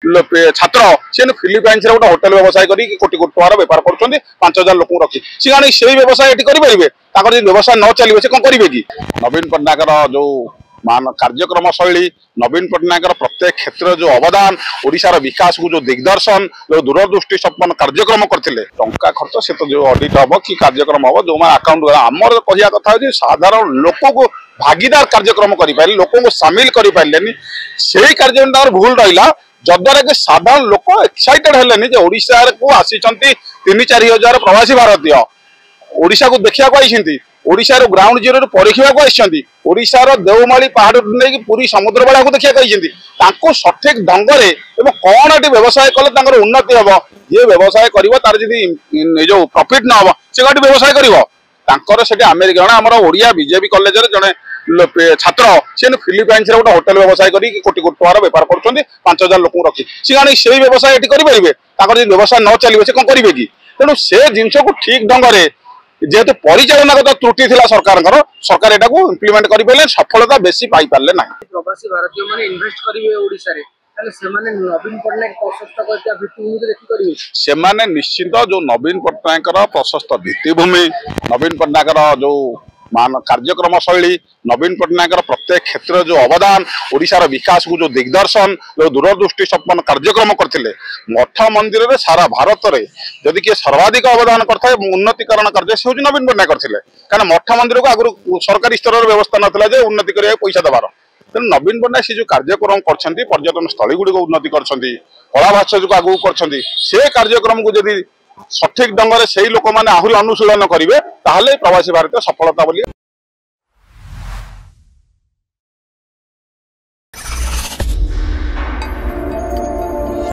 छात्र सी फिलिपाइन्स गोटे होटेल व्यवसाय कर कोटी कोटी टकर बेपार कर 5000 लोक रखी सी आनी से व्यवसाय ये करेंगे व्यवसाय न चलो से कौन करेंगे कि नवीन पट्टनायक जो मान कार्यक्रम शैली नवीन पट्टनायक प्रत्येक क्षेत्र जो अवदान ओडिशार विकास को जो दिग्दर्शन जो दूरदृष्टि संपन्न कार्यक्रम करते टंका खर्च से तो जो ऑडिट हम कि कार्यक्रम हम जो अकाउंट आमर कहवा कथा साधारण लोक को भागीदार कार्यक्रम करें लोक को सामिल करें से कार्यक्रम भूल रहा जद्वारा कि साधारण लोक एक्साइटेड हेलेनी ओडिशा को आसी 3-4 हजार प्रवासी भारतीय ओडिशा को देखा ओडिशार ग्राउंड जीरो परीक्षा को आसी ओडिशार देवमाली पहाड़ नहीं पूरी समुद्र बेला को देखा सठिक ढंग से कौन ये व्यवसाय कले उन्नति हम ये व्यवसाय कर जो प्रॉफिट न हम से व्यवसाय कर अमेरिका आम ओडिया बीजेपी कॉलेज जड़े छात्र सी फिलिपाइन्स गोटे होटेल व्यवसाय कर कोटी कोटी टकर बेपार कर 5000 लोक रखी सी आनी से व्यवसाय ये करेंगे व्यवसाय न चलो से कौन करेंगे कि तेणु से जिनस को ठीक ढंग से जेहेतु परिचालनागत त्रुटि थिला सरकार एटा को इम्प्लीमेंट करि पले सफलता बेसी पाई पारले ना प्रवासी भारतीय माने इन्वेस्ट करिवे ओडिसा रे ताले सेमाने नवीन पट्टनायक प्रशस्त करता भित्तिभूमि देखि करिवे सेमाने निश्चित जो नवीन पट्टनायक प्रशस्त भित्तिभूमि नवीन पट्टनायक जो मान कार्यक्रम शैली नवीन पट्टनायक प्रत्येक क्षेत्र जो अवदान ओडिशार विकास को जो दिग्दर्शन जो दूरदृष्टि संपन्न कार्यक्रम करते मठ मंदिर रे सारा भारत में जदि किए सर्वाधिक अवदान करता उन्नतिकरण कार्य से नवीन पट्टनायक करते कहीं मठ मंदिर को आगु सरकारी स्तर व्यवस्था नाला उन्नति करने पैसा देवार तेणु नवीन पट्टनायक से जो कार्यक्रम कर पर्यटन स्थली गुड़ी उन्नति कर कला भाषा जो आगू कर कार्यक्रम को जदि सठिक ढंग से लोक मैंने आहरी अनुशीलन करेंगे प्रवासी भारतीय सफलता बोली।